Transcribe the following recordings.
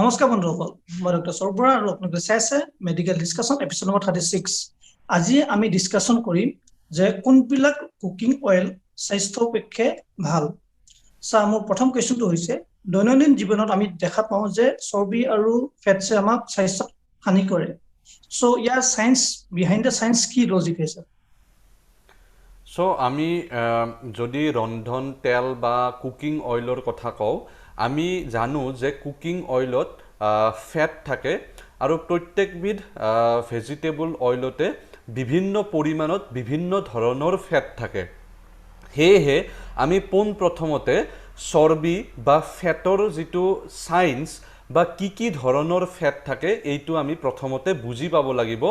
নমস্কাৰ বন্ধুসকল মই ডক্টৰ সৰ্বৰা আৰু আপোনালোকে চাইছে মেডিকেল ডিসকাশন এপিসোড নম্বৰ 36 আজি আমি ডিসকাশন কৰিম যে কোনবিলাক কুকিং অয়েল স্বাস্থ্যৰ পক্ষে ভাল মোৰ প্ৰথম কোৱেশ্চনটো হৈছে দৈনন্দিন জীৱনত আমি দেখা পাওঁ যে চৰ্বি আৰু ফেটছে আমাক স্বাস্থ্যত হানি কৰে so year science behind the science কি লজিক আছে সো আমি যদি ৰন্ধন তেল বা কুকিং অয়েলৰ কথা কওঁ আমি জানো যে কুকিং অয়েলত ফেট থাকে আৰু প্ৰত্যেকবিধ ভেজিটেবল অয়েলতে বিভিন্ন পৰিমাণত বিভিন্ন ধৰণৰ ফেট থাকে হেহে আমি পোন প্ৰথমতে চৰ্বি বা ফেটৰ যেটো সায়েন্স বা কি ধৰণৰ ফেট থাকে এইটো আমি প্ৰথমতে বুজি পাব লাগিব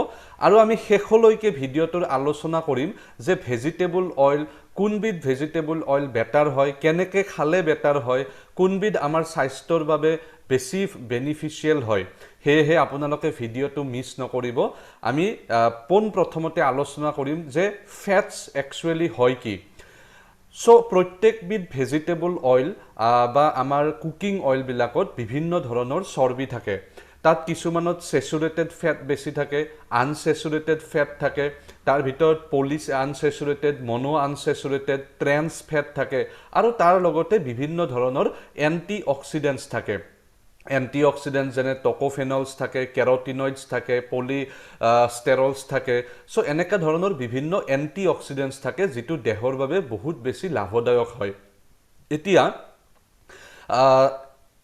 আৰু আমি শেষলৈকে ভিডিওটোৰ আলোচনা কৰিম যে ভেজিটেবল অয়েল কোনবিধ ভেজিটেবল অয়েল বেটাৰ হয় কেনেকৈ খালে বেটাৰ হয় কোনবিধ আমাৰ স্বাস্থ্যৰ বাবে বেছি বেনিফিচিয়েল হয় হেহে আপোনালোকে ভিডিওটো মিছ নকৰিব আমি পোন প্ৰথমতে আলোচনা কৰিম যে ফেটস একচুয়ালি হয় কি সো প্ৰত্যেকবিধ ভেজিটেবল অয়েল বা আমাৰ কুকিং অয়েল বিলাকত বিভিন্ন ধৰণৰ চৰ্বি থাকে তাত কিছুমানত স্যাচুৰেটেড ফেট বেছি থাকে আনস্যাচুৰেটেড ফেট থাকে তাৰ ভিতৰত পলি আনস্যাচুৰেটেড মনো আনস্যাচুৰেটেড ট্ৰেন্স ফেট থাকে আৰু তাৰ লগতে বিভিন্ন ধৰণৰ এন্টি অক্সিডেন্টস থাকে এন্টিঅক্সিডেন্ট যেনে টকোফেনলস থাকে কেৰোটিনয়েডস থাকে পলিষ্টেৰলস থাকে সো এনেকা ধৰণৰ বিভিন্ন এন্টিঅক্সিডেন্টস থাকে যেটো দেহৰ বাবে বহুত বেছি লাভদায়ক হয় এতিয়া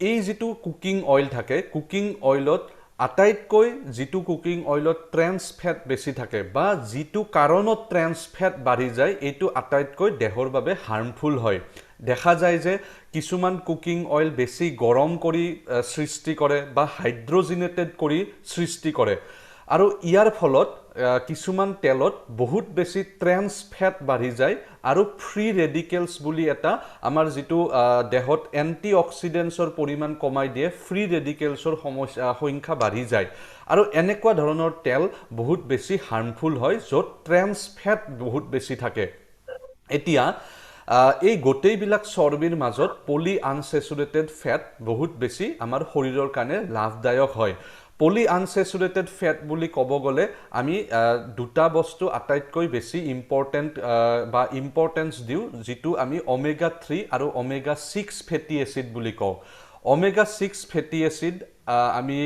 এই যেটো কুকিং অয়েল থাকে কুকিং অয়েলত আটাইতকৈ যেটো কুকিং অয়েলত ট্ৰেন্স ফেট বেছি থাকে বা যেটো কাৰণত ট্ৰেন্স ফেট বাঢ়ি যায় এইটো আটাইতকৈ দেহৰ বাবে হাৰ্মফুল হয় দেখা যায় যে কিছুমান কুকিং অয়েল বেছি গৰম কৰি সৃষ্টি কৰে বা হাইড্ৰোজেনেটেড কৰি সৃষ্টি কৰে আৰু ইয়াৰ ফলত কিছুমান তেলত বহুত বেছি ট্ৰেন্স ফেট বাঢ়ি যায় আৰু ফ্ৰী ৰেডিকেলস বুলি এটা আমাৰ যেটো দেহত এন্টিঅক্সিডেন্টছৰ পৰিমাণ কমাই দিয়ে ফ্ৰী ৰেডিকেলছৰ সংখ্যা বাঢ়ি যায় আৰু এনেকুৱা ধৰণৰ তেল বহুত বেছি হাৰ্মফুল হয় য'ত ট্ৰেন্স ফেট বহুত বেছি থাকে এতিয়া এই গোটেইবিলাক চৰ্বিৰ মাজত পলি আনস্যাচুৰেটেড ফেট বহুত বেছি আমাৰ শৰীৰৰ কাৰণে লাভদায়ক হয় পলি আনস্যাচুৰেটেড ফেট বুলি ক'ব গ'লে আমি দুটা বস্তু আটাইতকৈ বেছি বা ইম্পৰ্টেন্স দিও যেটো আমি ওমেগা 3 আৰু ওমেগা 6 ফেটি এসিড বুলি কওঁ ওমেগা 6 ফেটি এসিড আমি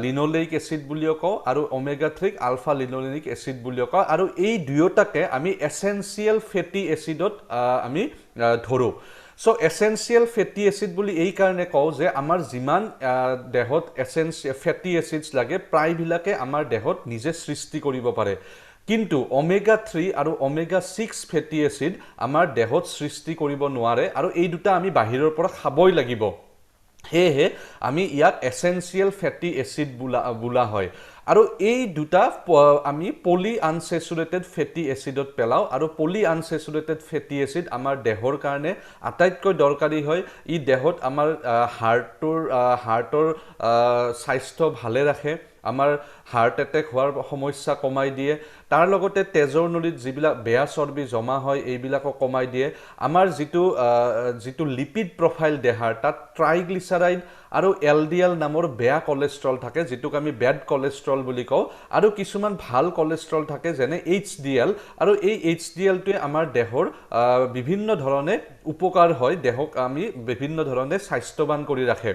লিনোলেইক এসিড বুলিও কওঁ আৰু ওমেগা 3 আলফা লিনোলেইক এসিড বুলিও কওঁ আৰু এই দুয়োটাকে আমি এসেনশিয়াল ফেটি এসিডত আমি ধৰো সো এসেনশিয়াল ফেটি এসিড বুলি এই কাৰণে কওঁ যে আমাৰ যিমান দেহত এসেনশিয়াল ফেটি এসিডস লাগে প্ৰায়বিলাকে আমাৰ দেহত নিজে সৃষ্টি কৰিব পাৰে কিন্তু ওমেগা 3 আৰু ওমেগা 6 ফেটি এসিড আমাৰ দেহত সৃষ্টি কৰিব নোৱাৰে আৰু এই দুটা আমি বাহিৰৰ পৰা খাবই লাগিব হেহে আমি ইয়াক এসেনশিয়াল ফেটি এসিড বুলা হয় আৰু এই দুটা আমি পলি আনস্যাচুৰেটেড ফেটি এসিডত পেলাও আৰু পলি আনস্যাচুৰেটেড ফেটি এসিড আমাৰ দেহৰ কাৰণে আটাইতকৈ দৰকাৰী হয় ই দেহত আমাৰ হাৰ্টৰ স্বাস্থ্য ভালে ৰাখে আমাৰ হাৰ্ট এটেক হোৱাৰ সমস্যা কমাই দিয়ে তাৰ লগতে তেজৰ নলীত যিবিলাক বেয়া চৰ্বি জমা হয় এইবিলাকক কমাই দিয়ে আমাৰ যেটো লিপিড প্ৰফাইল দেহাৰ তাত ট্ৰাইগ্লিসাৰাইড আৰু এলডিএল নামৰ বেয়া কোলেষ্ট্ৰল থাকে যেটোক আমি বেড কোলেষ্ট্ৰল বুলি কওঁ আৰু কিছুমান ভাল কোলেষ্ট্ৰল থাকে যেনে এইচডিএল আৰু এই এইচডিএল টোৱে আমাৰ দেহৰ বিভিন্ন ধৰণে উপকাৰ হয় দেহক আমি বিভিন্ন ধৰণে স্বাস্থ্যৱান কৰি ৰাখে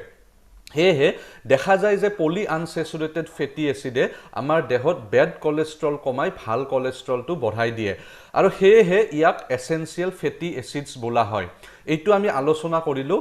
হেহে দেখা যায় যে পলি আনস্যাচুৰেটেড ফেটি এসিডে আমাৰ দেহত বেড কোলেষ্ট্ৰল কমাই ভাল কোলেষ্ট্ৰলটো বঢ়াই দিয়ে আৰু হেহে ইয়াক এসেনশিয়াল ফেটি এসিডস বোলা হয় এইটো আমি আলোচনা কৰিলো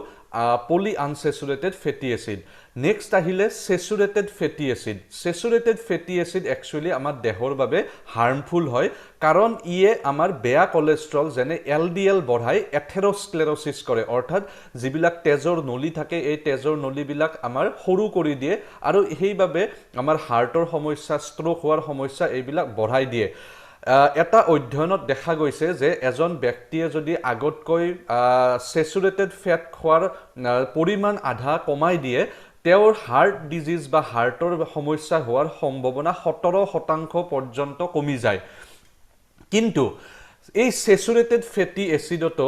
পলি আনস্যাচুৰেটেড ফেটি এসিড নেক্সট আহিলে স্যাচুৰেটেড ফেটি এসিড স্যাচুৰেটেড ফেটি এসিড একচুয়ালি আমাৰ দেহৰ বাবে হাৰ্মফুল হয় কাৰণ ইয়ে আমাৰ বেয়া কোলেষ্ট্ৰল যেনে এলডিএল বঢ়াই এথেৰোস্ক্লেৰোসিস কৰে অৰ্থাৎ যিবিলাক তেজৰ নলী থাকে এই তেজৰ নলীবিলাক আমাৰ সৰু কৰি দিয়ে আৰু সেইভাবে আমাৰ হাৰ্টৰ সমস্যা ষ্ট্ৰোক হোৱাৰ সমস্যা এইবিলাক বঢ়াই দিয়ে এটা অধ্যয়নত দেখা গৈছে যে এজন ব্যক্তিয়ে যদি আগতকৈ স্যাচুৰেটেড ফেট খোৱাৰ পৰিমাণ আধা কমাই দিয়ে তেওঁৰ হাৰ্ট ডিজিজ বা হাৰ্টৰ সমস্যা হোৱাৰ সম্ভাৱনা 17% পৰ্যন্ত কমি যায় কিন্তু এই স্যাচুৰেটেড ফেটি এচিডতো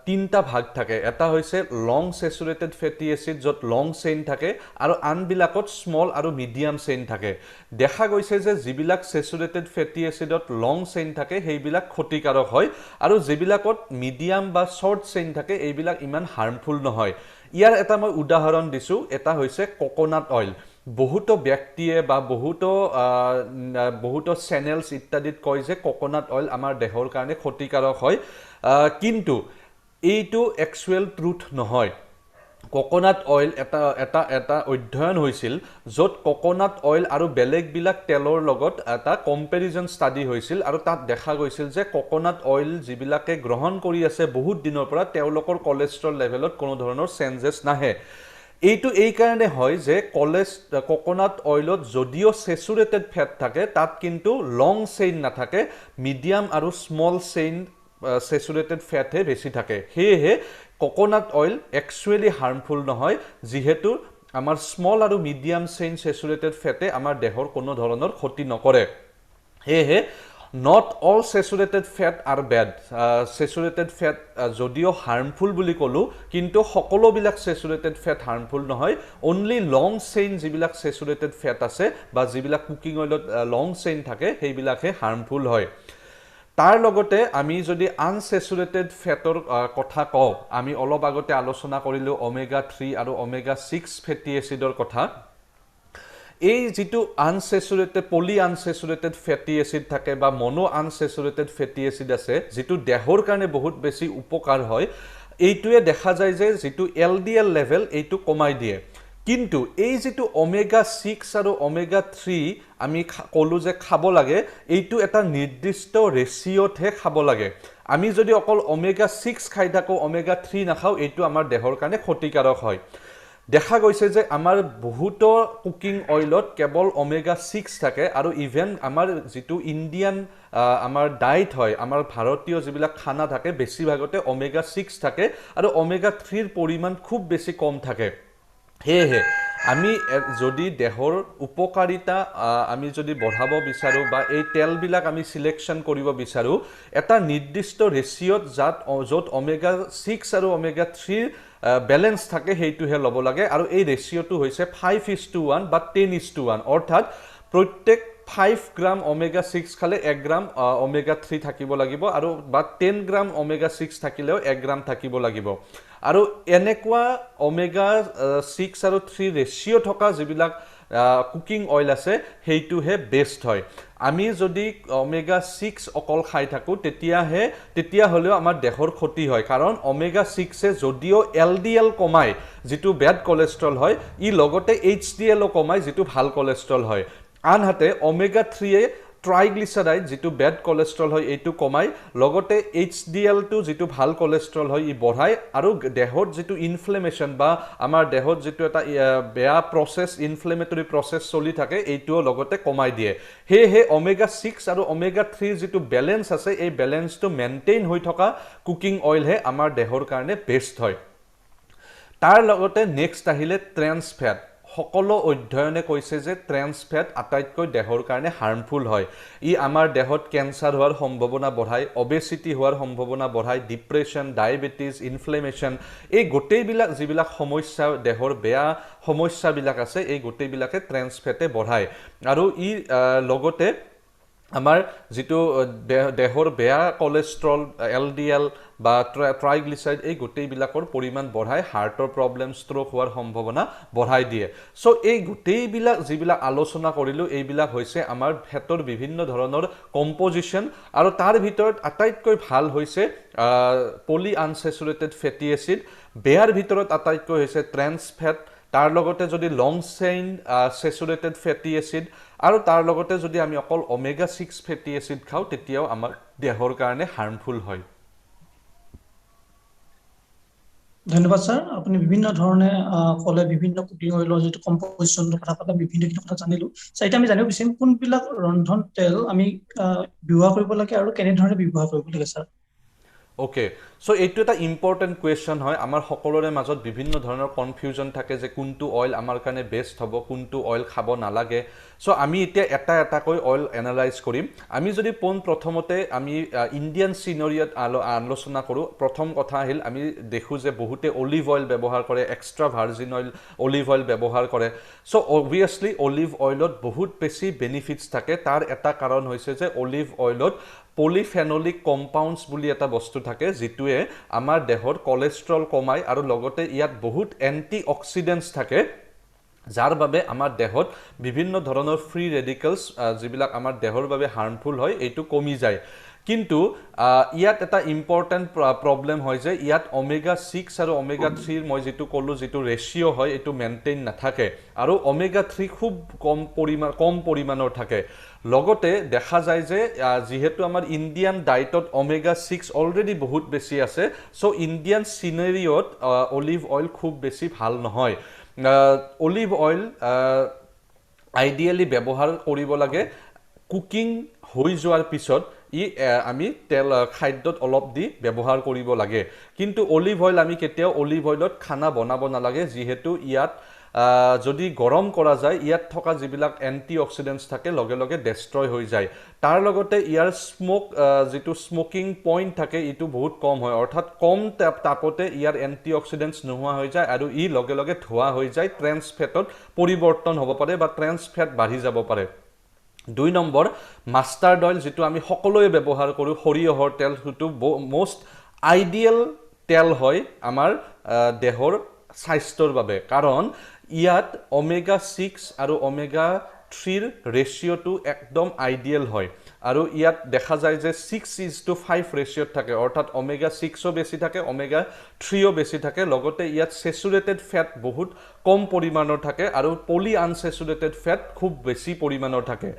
তিনিটা ভাগ থাকে। এটা হৈছে লং স্যাচুৰেটেড ফেটি এচিড, য'ত লং চেইন থাকে, আৰু আনবিলাকত স্মল আৰু মিডিয়াম চেইন থাকে। দেখা গৈছে যে যিবিলাক স্যাচুৰেটেড ফেটি এচিডত লং চেইন থাকে সেইবিলাক ক্ষতিকাৰক হয়, আৰু যিবিলাকত মিডিয়াম বা শ্বৰ্ট চেইন থাকে এইবিলাক ইমান হাৰ্মফুল নহয়। ইয়াৰ এটা মই উদাহৰণ দিছোঁ, এটা হৈছে কোকোনাট অইল। বহুতো ব্যক্তিয়ে বা বহুতো চেনেলছ ইত্যাদিত কয় যে কোকোনাট অইল আমাৰ দেহৰ কাৰণে ক্ষতিকাৰক হয়, কিন্তু এইটো একচুৱেল ট্ৰুথ নহয়। কোকোনাট অইল এটা অধ্যয়ন হৈছিল, য'ত কোকোনাট অইল আৰু বেলেগবিলাক তেলৰ লগত এটা কম্পেৰিজন ষ্টাডি হৈছিল, আৰু তাত দেখা গৈছিল যে কোকোনাট অইল যিবিলাকে গ্ৰহণ কৰি আছে বহুত দিনৰ পৰা, তেওঁলোকৰ কলেষ্ট্ৰল লেভেলত কোনো ধৰণৰ চেঞ্জেছ নাহে। এইটো এই কাৰণে হয় যে কোকোনাট অইলত যদিও স্যাচুৰেটেড ফেট থাকে, তাত কিন্তু লং চেইন নাথাকে, মিডিয়াম আৰু স্মল চেইন স্যাচুৰেটেড ফেটহে বেছি থাকে। সেয়েহে কোকোনাট অইল একচুৱেলি হাৰ্মফুল নহয়, যিহেতু আমাৰ স্মল আৰু মিডিয়াম চেইন স্যাচুৰেটেড ফেটে আমাৰ দেহৰ কোনো ধৰণৰ ক্ষতি নকৰে। সেয়েহে not all saturated fat are bad. Saturated fat যদিও হাৰ্মফুল বুলি ক'লোঁ, কিন্তু সকলোবিলাক স্যাচুৰেটেড ফেট হাৰ্মফুল নহয়। অনলি লং চেইন যিবিলাক স্যাচুৰেটেড ফেট আছে বা যিবিলাক কুকিং অইলত লং চেইন থাকে সেইবিলাকহে হাৰ্মফুল হয়। তাৰ লগতে আমি যদি আনস্যাচুৰেটেড ফেটৰ কথা কওঁ, আমি অলপ আগতে আলোচনা কৰিলোঁ ওমেগা 3 আৰু ওমেগা 6 ফেটি এচিডৰ কথা। এই যিটো পলি আনস্যাচুৰেটেড ফেটি এচিড থাকে বা মনো আনস্যাচুৰেটেড ফেটি এচিড আছে, যিটো দেহৰ কাৰণে বহুত বেছি উপকাৰ হয়, এইটোৱে দেখা যায় যে যিটো LDL লেভেল এইটো কমাই দিয়ে। কিন্তু এই যিটো ওমেগা 6 আৰু ওমেগা 3 আমি ক'লোঁ যে খাব লাগে, এইটো এটা নিৰ্দিষ্ট ৰেচিঅ'তহে খাব লাগে। আমি যদি অকল ওমেগা 6 খাই থাকোঁ, ওমেগা 3 নাখাওঁ, এইটো আমাৰ দেহৰ কাৰণে ক্ষতিকাৰক হয়। দেখা গৈছে যে আমাৰ বহুতো কুকিং অইলত কেৱল ওমেগা 6 থাকে, আৰু ইভেন আমাৰ যিটো ইণ্ডিয়ান আমাৰ ডায়েট হয়, আমাৰ ভাৰতীয় যিবিলাক খানা থাকে, বেছিভাগতে ওমেগা 6 থাকে, আৰু ওমেগা 3ৰ পৰিমাণ খুব বেছি কম থাকে। সেয়েহে আমি যদি দেহৰ উপকাৰিতা আমি যদি বঢ়াব বিচাৰোঁ বা এই তেলবিলাক আমি চিলেকশ্যন কৰিব বিচাৰোঁ, এটা নিৰ্দিষ্ট ৰেচিঅ'ত য'ত ওমেগা 6 আৰু ওমেগা 3ৰ বেলেঞ্চ থাকে সেইটোহে ল'ব লাগে। আৰু এই ৰেচিঅ'টো হৈছে 5:1 বা 10:1, অৰ্থাৎ প্ৰত্যেক 5 গ্ৰাম ওমেগা 6 খালে 1 গ্ৰাম ওমেগা 3 থাকিব লাগিব, আৰু বা 10 গ্ৰাম ওমেগা 6 থাকিলেও 1 গ্ৰাম থাকিব লাগিব। আৰু এনেকুৱা ওমেগা 6 আৰু 3 ৰেচিঅ' থকা যিবিলাক কুকিং অইল আছে সেইটোহে বেষ্ট হয়। আমি যদি ওমেগা 6 অকল খাই থাকোঁ তেতিয়াহ'লেও আমাৰ দেহৰ ক্ষতি হয়, কাৰণ ওমেগা 6এ যদিও LDL কমায়, যিটো বেড কলেষ্ট্ৰল হয়, ই লগতে HDLও কমায়, যিটো ভাল কলেষ্ট্ৰল হয়। আনহাতে ওমেগা 3এ ট্ৰাইগ্লিচাৰাইড, যিটো বেড কলেষ্ট্ৰল হয়, এইটো কমায়, লগতে HDLটো যিটো ভাল কলেষ্ট্ৰল হয় ই বঢ়ায়, আৰু দেহত যিটো ইনফ্লেমেশ্যন বা আমাৰ দেহত যিটো এটা বেয়া প্ৰচেছ, ইনফ্লেমেটৰী প্ৰচেছ চলি থাকে, এইটোও লগতে কমাই দিয়ে। সেয়েহে ওমেগা 6 আৰু ওমেগা 3ৰ যিটো বেলেঞ্চ আছে, এই বেলেঞ্চটো মেইনটেইন হৈ থকা কুকিং অইলহে আমাৰ দেহৰ কাৰণে বেষ্ট হয়। তাৰ লগতে নেক্সট আহিলে ট্ৰেন্স ফেট। সকলো অধ্যয়নে কৈছে যে ট্ৰেন্স ফেট আটাইতকৈ দেহৰ কাৰণে হাৰ্মফুল হয়। ই আমাৰ দেহত কেঞ্চাৰ হোৱাৰ সম্ভাৱনা বঢ়ায়, অবেচিটি হোৱাৰ সম্ভাৱনা বঢ়ায়, ডিপ্ৰেশ্যন, ডায়েবেটিছ, ইনফ্লেমেশ্যন, এই গোটেইবিলাক যিবিলাক সমস্যা, দেহৰ বেয়া সমস্যাবিলাক আছে, এই গোটেইবিলাকে ট্ৰেন্স ফেটে বঢ়ায়। আৰু ই লগতে আমাৰ যিটো দেহৰ বেয়া কলেষ্ট্ৰল, LDL বা ট্ৰাইগ্লিচাৰাইড, এই গোটেইবিলাকৰ পৰিমাণ বঢ়াই হাৰ্টৰ প্ৰব্লেম, ষ্ট্ৰোক হোৱাৰ সম্ভাৱনা বঢ়াই দিয়ে। চ' এই গোটেইবিলাক যিবিলাক আলোচনা কৰিলোঁ, এইবিলাক হৈছে আমাৰ ফেটৰ বিভিন্ন ধৰণৰ কম্পজিশ্যন, আৰু তাৰ ভিতৰত আটাইতকৈ ভাল হৈছে পলি আনস্যাচুৰেটেড ফেটি এচিড, বেয়াৰ ভিতৰত আটাইতকৈ হৈছে ট্ৰেন্স ফেট, তাৰ লগতে যদি লং চেইন স্যাচুৰেটেড ফেটি এচিড, আৰু তাৰ লগতে যদি আমি অকল ওমেগা 6 ফেটি এচিড খাওঁ, তেতিয়াও আমাৰ দেহৰ কাৰণে হাৰ্মফুল হয়। ধন্যবাদ ছাৰ, আপুনি বিভিন্ন ধৰণে ক'লে, বিভিন্ন কুকিং অইলৰ যিটো কম্পজিশ্যনৰ কথা ক'লে, বিভিন্নখিনি কথা জানিলোঁ। এতিয়া আমি জানিব বিচাৰিম কোনবিলাক ৰন্ধন তেল আমি ব্যৱহাৰ কৰিব লাগে আৰু কেনেধৰণে ব্যৱহাৰ কৰিব লাগে ছাৰ। অ'কে, সো এইটো এটা ইম্পৰ্টেণ্ট কুৱেশ্যন হয় আমাৰ সকলোৰে মাজত বিভিন্ন ধৰণৰ কনফিউজন থাকে যে কোনটো অইল আমাৰ কাৰণে বেষ্ট হ'ব কোনটো অইল খাব নালাগে সো আমি এতিয়া এটা এটাকৈ অইল এনালাইজ কৰিম আমি যদি প্ৰথমতে আমি ইণ্ডিয়ান চিনাৰিঅত আলোচনা কৰোঁ প্ৰথম কথা আহিল আমি দেখোঁ যে বহুতে অলিভ অইল ব্যৱহাৰ কৰে এক্সট্ৰা ভাৰ্জিন অলিভ অইল ব্যৱহাৰ কৰে সো অবভিয়াছলি অলিভ অইলত বহুত বেছি বেনিফিটছ থাকে তাৰ এটা কাৰণ হৈছে যে অলিভ অইলত পলিফেনলিক কম্পাউণ্ডছ বুলি এটা বস্তু থাকে যিটোৱে আমাৰ দেহৰ কোলেষ্ট্ৰল কমায় আৰু লগতে ইয়াত বহুত এণ্টি অক্সিডেণ্টছ থাকে যাৰ বাবে আমাৰ দেহত বিভিন্ন ধৰণৰ ফ্ৰী ৰেডিকেলছ যিবিলাক আমাৰ দেহৰ বাবে হাৰ্মফুল হয় এইটো কমি যায় কিন্তু ইয়াত এটা ইম্পৰ্টেণ্ট প্ৰব্লেম হয় যে ইয়াত ওমেগা 6 আৰু ওমেগা 3 মই যেটো ক'লো যেটো ৰেশিও হয় এটো মেইনটেইন নাথাকে আৰু ওমেগা 3 খুব কম পৰিমাণৰ থাকে লগতে দেখা যায় যে যেহেতু আমাৰ ইণ্ডিয়ান ডায়েটত ওমেগা 6 অলৰেডি বহুত বেছি আছে সো ইণ্ডিয়ান চিনাৰিঅত অলিভ অইল খুব বেছি ভাল নহয় অলিভ অইল আইডিয়ালি ব্যৱহাৰ কৰিব লাগে কুকিং হৈ যোৱাৰ পিছত আমি তেল খাদ্যত অলপ দি ব্যৱহাৰ কৰিব লাগে কিন্তু অলিভ অইল আমি কেতিয়াও অলিভ অইলত খানা বনাব নালাগে যেহেতু ইয়াত যদি গৰম কৰা যায় ইয়াত থকা যিবিলাক এণ্টি অক্সিডেণ্টছ থাকে লগে লগে ডেষ্ট্ৰয় হৈ যায় তাৰ লগতে ইয়াৰ যেটো স্মোকিং পইণ্ট থাকে ইটো বহুত কম হয় অৰ্থাৎ কম তাপতে ইয়াৰ এণ্টি অক্সিডেণ্টছ নোহোৱা হৈ যায় আৰু ই লগে লগে ধোৱা হৈ যায় ট্ৰেন্স ফেটত পৰিৱৰ্তন হ'ব পাৰে বা ট্ৰেন্স ফেট বাঢ়ি যাব পাৰে 2 নম্বৰ মাষ্টাৰ্ড অইল যেটো আমি সকলোৱে ব্যৱহাৰ কৰো সৰিয়হৰ তেল যেটো মোষ্ট আইডিয়েল তেল হয় আমাৰ দেহৰ স্বাস্থ্যৰ বাবে কাৰণ ইয়াত ওমেগা 6 আৰু ওমেগা 3 ৰ ৰেশিওটো একদম আইডিয়েল হয় আৰু ইয়াত দেখা যায় যে 6:5 ৰেশিওত থাকে অৰ্থাৎ ওমেগা 6ও বেছি থাকে ওমেগা 3ও বেছি থাকে লগতে ইয়াত স্যাচুৰেটেড ফেট বহুত কম পৰিমাণৰ থাকে আৰু পলি আনস্যাচুৰেটেড ফেট খুব বেছি পৰিমাণৰ থাকে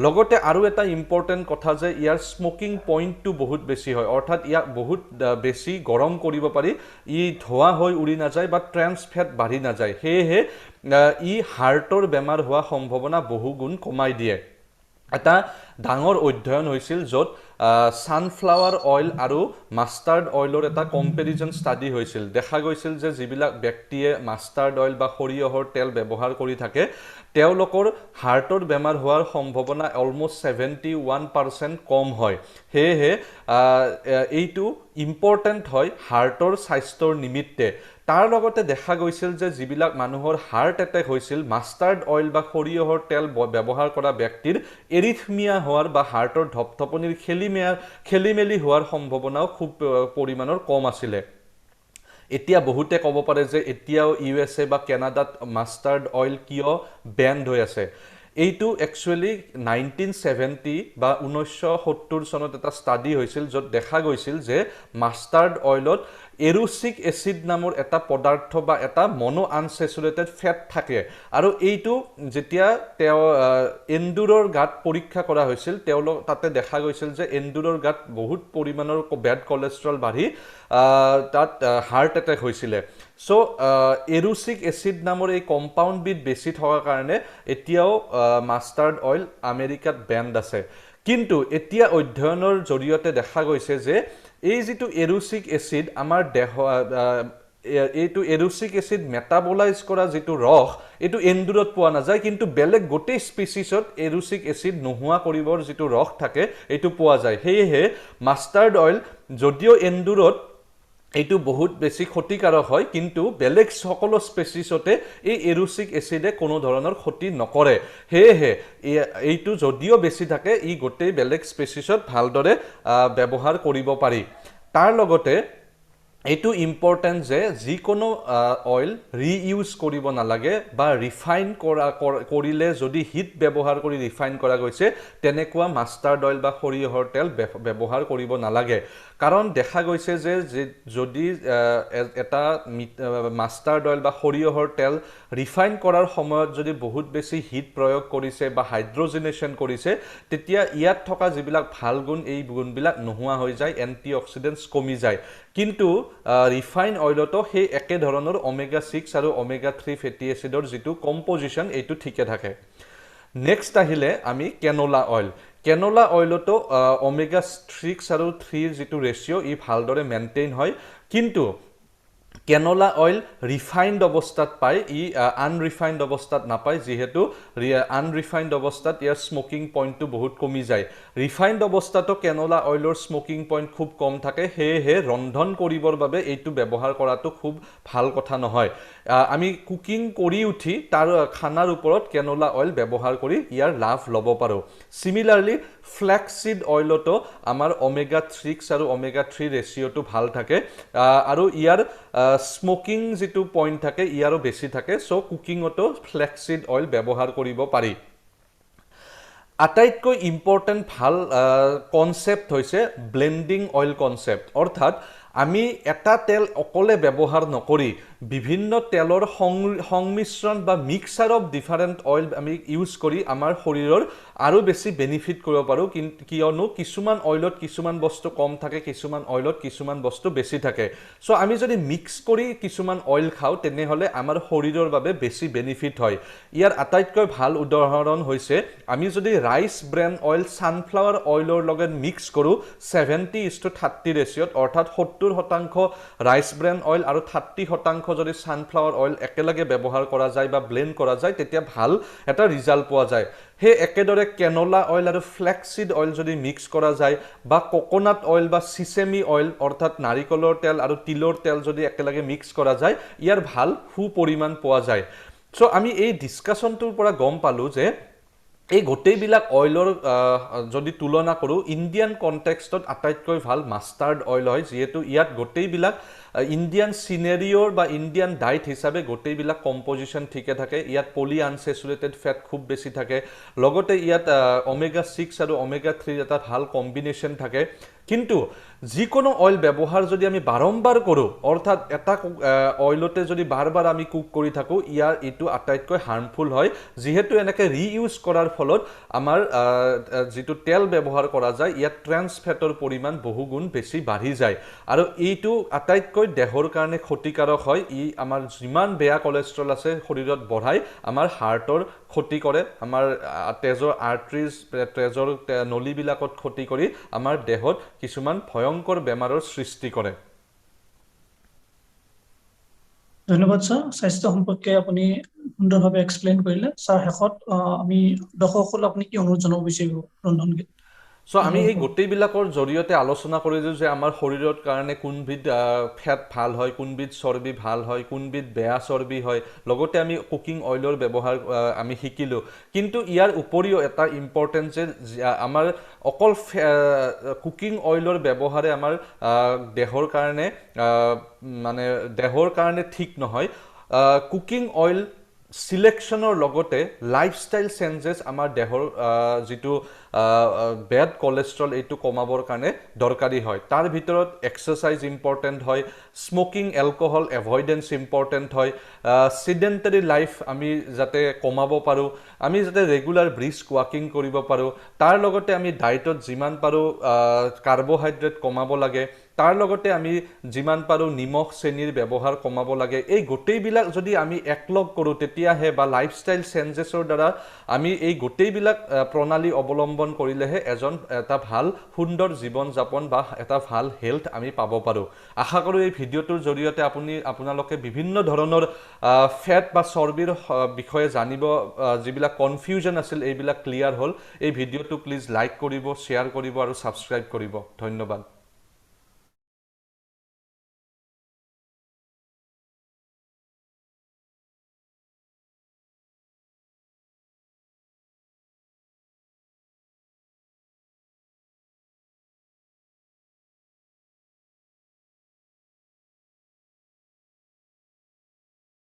লগতে আৰু এটা ইম্পৰ্টেন্ট কথা যে ইয়াৰ স্মোকিং পইণ্টটো বহুত বেছি হয় অৰ্থাৎ ইয়াক বহুত বেছি গৰম কৰিব পাৰি ই ধোৱা হৈ উৰি নাযায় বা ট্ৰেন্স ফেট বাঢ়ি নাযায় হেহে ই হাৰ্টৰ বেমাৰ হোৱা সম্ভাৱনা বহু গুণ কমাই দিয়ে এটা ডাঙৰ অধ্যয়ন হৈছিল য'ত সানফ্লাৱাৰ অইল আৰু মাষ্টাৰ্ড অইলৰ এটা কম্পেৰিজন ষ্টাডি হৈছিল দেখা গৈছিল যে যিবিলাক ব্যক্তিয়ে মাষ্টাৰ্ড অইল বা সৰিয়হৰ তেল ব্যৱহাৰ কৰি থাকে তেওঁলোকৰ হাৰ্টৰ বেমাৰ হোৱাৰ সম্ভাৱনা অলমোষ্ট 71% কম হয় হেহে এইটো ইম্পৰ্টেন্ট হয় হাৰ্টৰ স্বাস্থ্যৰ নিমিত্তে তাৰ লগতে দেখা গৈছিল যে যিবিলাক মানুহৰ হাৰ্ট এটেক হৈছিল মাষ্টাৰ্ড অইল বা সৰিয়হৰ তেল ব্যৱহাৰ কৰা ব্যক্তিৰ এৰিথমিয়া হোৱাৰ বা হাৰ্টৰ ধপধপনিৰ খেলিমেলি হোৱাৰ সম্ভাৱনাও খুব পৰিমাণৰ কম আছিল এতিয়া বহুতে ক'ব পাৰে যে এতিয়াও USA বা কানাডাত মাষ্টাৰ্ড অইল কিয় বেন্ড হৈ আছে এইটো একচুয়ালি 1970 বা 1970 চনত এটা ষ্টাডি হৈছিল য'ত দেখা গৈছিল যে মাষ্টাৰ্ড অইলত এৰুচিক এসিড নামৰ এটা পদাৰ্থ বা এটা মনো আনস্যাচুৰেটেড ফেট থাকে আৰু এইটো যেতিয়া এন্ডুৰৰ গাত পৰীক্ষা কৰা হৈছিল তাতে দেখা গৈছিল যে এন্ডুৰৰ গাত বহুত পৰিমাণৰ বেড কোলেষ্ট্ৰল বাঢ়ি তাত হাৰ্ট এটেক হৈছিল সো এৰুচিক এসিড নামৰ এই কম্পাউণ্ডবিধ বেছি থকাৰ কাৰণে এতিয়াও মাষ্টাৰ্ড অইল আমেৰিকাত বেন্ড আছে কিন্তু এতিয়া অধ্যয়নৰ জৰিয়তে দেখা গৈছে যে এই যেটো এৰুচিক এসিড আমাৰ দেহ এইটো এৰুচিক এসিড মেটাবলাইজ কৰা যেটো ৰস এটো এন্ডুৰত পোৱা নাযায় কিন্তু বেলেগ গোটেই স্পিচিছত এৰুচিক এসিড নোহোৱা কৰিবৰ যেটো ৰস থাকে এটো পোৱা যায় হেহে মাষ্টাৰ্ড অইল যদিও এন্ডুৰত এইটো বহুত বেছি ক্ষতিকাৰক হয় কিন্তু বেলেগ সকলো স্পেচিছতে এই এৰুচিক এসিডে কোনো ধৰণৰ ক্ষতি নকৰে হেহে এইটো যদিও বেছি থাকে ই গোটেই বেলেগ স্পেচিছত ভালদৰে ব্যৱহাৰ কৰিব পাৰি তাৰ লগতে এইটো ইম্পৰ্টেন্ট যে যিকোনো অইল ৰিইউজ কৰিব নালাগে বা ৰিফাইন কৰিলে যদি হিট ব্যৱহাৰ কৰি ৰিফাইন কৰা গৈছে তেনেকুৱা মাষ্টাৰ্ড অইল বা সৰিয়হৰ তেল ব্যৱহাৰ কৰিব নালাগে কাৰণ দেখা গৈছে যে যদি এটা মাষ্টাৰ্ড অইল বা সৰিয়হৰ তেল ৰিফাইন কৰাৰ সময়ত যদি বহুত বেছি হিট প্ৰয়োগ কৰিছে বা হাইড্ৰজেনেশ্যন কৰিছে তেতিয়া ইয়াত থকা যিবিলাক ভাল গুণ এই গুণবিলাক নোহোৱা হৈ যায় এন্টি অক্সিডেন্টছ কমি যায় কিন্তু ৰিফাইন অইলতো সেই একে ধৰণৰ ওমেগা 6 আৰু ওমেগা 3 ফেটি এসিডৰ যেটো কম্পোজিশন এইটো ঠিকে থাকে নেক্সট আহিলে আমি কেনোলা অইল কেনলা অইলতো ওমেগা 6 আৰু 3 যেটো ৰেশিও ই ভালদৰে মেইনটেইন হয় কিন্তু কেনলা অইল ৰিফাইন্ড অৱস্থাত পায় ই আনৰিফাইন্ড অৱস্থাত নাপায় যেহেতু আনৰিফাইন্ড অৱস্থাত ইয়াৰ স্মোকিং পইণ্টটো বহুত কমি যায় ৰিফাইন্ড অৱস্থাতো কেনলা অইলৰ স্মোকিং পইণ্ট খুব কম থাকে হেহে ৰন্ধন কৰিবৰ বাবে এইটো ব্যৱহাৰ কৰাটো খুব ভাল কথা নহয় আমি কুকিং কৰি উঠি তাৰ খানাৰ ওপৰত কেনলা অইল ব্যৱহাৰ কৰি ইয়াৰ লাভ ল'ব পাৰো সিমিলাৰলি ফ্লেক্সিড অইলতো আমাৰ ওমেগা 6 আৰু ওমেগা 3 ৰেশিওটো ভাল থাকে আৰু ইয়াৰ স্মোকিং যেটো পইণ্ট থাকে ইয়াৰো বেছি থাকে সো কুকিংতো ফ্লেক্সিড অইল ব্যৱহাৰ কৰিব পাৰি আটাইতকৈ ইম্পৰ্টেন্ট ভাল কনসেপ্ট হৈছে ব্লেন্ডিং অইল কনসেপ্ট অৰ্থাৎ আমি এটা তেল অকলে ব্যৱহাৰ নকৰি বিভিন্ন তেলৰ সংমিশ্ৰণ বা মিক্সাৰ অফ ডিফাৰেন্ট অইল আমি ইউজ কৰি আমাৰ শৰীৰৰ আৰু বেছি বেনিফিট কৰিব পাৰো কিয়নো কিছুমান অইলত কিছুমান বস্তু কম থাকে কিছুমান অইলত কিছুমান বস্তু বেছি থাকে সো আমি যদি মিক্স কৰি কিছুমান অইল খাও তেনেহলে আমাৰ শৰীৰৰ বাবে বেছি বেনিফিট হয় ইয়াৰ আটাইতকৈ ভাল উদাহৰণ হৈছে আমি যদি ৰাইস ব্ৰেন অইল সানফ্লাৱাৰ অইলৰ লগত মিক্স কৰো 70:30 ৰেশিওত অৰ্থাৎ 70% ৰাইস ব্ৰেন অইল আৰু 30% যদি সানফ্লাৱাৰ অইল একেলগে ব্যৱহাৰ কৰা যায় বা ব্লেন্ড কৰা যায় তেতিয়া ভাল এটা ৰিজাল্ট পোৱা যায় হে একেদৰে কেনলা অইল আৰু ফ্লেক্সিড অইল যদি মিক্স কৰা যায় বা কোকোনাট অইল বা সিসেমি অইল অৰ্থাৎ নাৰিকলৰ তেল আৰু তিলৰ তেল যদি একেলগে মিক্স কৰা যায় ইয়াৰ ভাল সুপৰিমাণ পোৱা যায় সো আমি এই ডিসকাশনটোৰ পৰা গম পালো যে এই গোটেইবিলাক অইলৰ যদি তুলনা কৰো ইন্ডিয়ান কনটেক্সটত আটাইতকৈ ভাল মাষ্টাৰ্ড অইল হয় যেহেতু ইয়াত গোটেইবিলাক ইন্ডিয়ান সিনেৰিঅৰ বা ইন্ডিয়ান ডায়েট হিচাপে গোটেইবিলাক কম্পোজিশন ঠিকে থাকে ইয়াত পলি আনসেচুৰেটেড ফেট খুব বেছি থাকে লগতে ইয়াত ওমেগা 6 আৰু ওমেগা 3 এটা ভাল কম্বিনেশন থাকে কিন্তু যিকোনো অইল ব্যৱহাৰ যদি আমি বাৰম্বাৰ কৰো অৰ্থাৎ এটা অইলতে যদি বাৰবাৰ আমি কুক কৰি থাকো ইয়াৰ এটো আটাইতকৈ হাৰ্মফুল হয় যেহেতু এনেকে ৰিইউজ কৰাৰ ফলত আমাৰ যেটো তেল ব্যৱহাৰ কৰা যায় ইয়াত ট্ৰান্স ফেটৰ পৰিমাণ বহুগুণ বেছি বাঢ়ি যায় আৰু এইটো আটাইতকৈ দেহৰ কাৰণে ক্ষতিকাৰক হয় ই আমাৰ যিমান বেয়া কোলেষ্ট্ৰল আছে শৰীৰত বঢ়াই আমাৰ হাৰ্টৰ ক্ষতি কৰে আমাৰ তেজৰ আৰ্টাৰিজ তেজৰ নলীবিলাকত ক্ষতি কৰি আমাৰ দেহত কিছুমান ভয়ংকৰ বেমাৰৰ সৃষ্টি কৰে ধন্যবাদ স্যাৰ স্বাস্থ্য সম্পৰ্কে আপুনি সুন্দৰভাৱে এক্সপ্লেইন কৰিলে স্যাৰ শেষত আমি দৰ্শকসকলক আপুনি কি অনুৰোধ জনাব বিচাৰিব ৰন্ধন সো আমি এই গোটেইবিলাকৰ জৰিয়তে আলোচনা কৰিলো যে আমাৰ শৰীৰৰ কাৰণে কোনবিধ ফেট ভাল হয় কোনবিধ চৰ্বি ভাল হয় কোনবিধ বেয়া চৰ্বি হয় লগতে আমি কুকিং অইলৰ ব্যৱহাৰ আমি শিকিলো কিন্তু ইয়াৰ উপৰিও এটা ইম্পৰ্টেন্ট যে আমাৰ অকল কুকিং অইলৰ ব্যৱহাৰে আমাৰ দেহৰ কাৰণে মানে দেহৰ কাৰণে ঠিক নহয় কুকিং অইল সিলেকশনৰ লগতে লাইফস্টাইল চেঞ্জেস আমাৰ দেহৰ যেটো বেড কোলেষ্ট্ৰল এইটো কমাবৰ কাৰণে দৰকাৰী হয় তাৰ ভিতৰত এক্সাৰসাইজ ইম্পৰ্টেন্ট হয় স্মোকিং এলকহল এভয়েডেন্স ইম্পৰ্টেন্ট হয় সেডেন্টাৰী লাইফ আমি যাতে কমাব পাৰো আমি যাতে ৰেগুলাৰ ব্ৰিস্ক ওয়াকিং কৰিব পাৰো তাৰ লগতে আমি ডায়েটত যিমান পাৰো কাৰ্বোহাইড্ৰেট কমাব লাগে তাৰ লগতে আমি যিমান পাৰো নিমখ চেনিৰ ব্যৱহাৰ কমাব লাগে এই গোটেইবিলাক যদি আমি একলগ কৰো তেতিয়াহে বা লাইফস্টাইল চেঞ্জেছৰ দ্বাৰা আমি এই গোটেইবিলাক প্ৰণালী অৱলম্বন কৰিলেহে এটা ভাল সুন্দৰ জীৱন যাপন বা এটা ভাল হেলথ আমি পাব পাৰো আশা কৰো এই ভিডিওটোৰ জৰিয়তে আপোনালোকে বিভিন্ন ধৰণৰ ফেট বা চৰ্বিৰ বিষয়ে জানিব যিবিলাক কনফিউজন আছিল এইবিলাক ক্লিয়াৰ হ'ল এই ভিডিওটো প্লিজ লাইক কৰিব শেয়াৰ কৰিব আৰু সাবস্ক্ৰাইব কৰিব ধন্যবাদ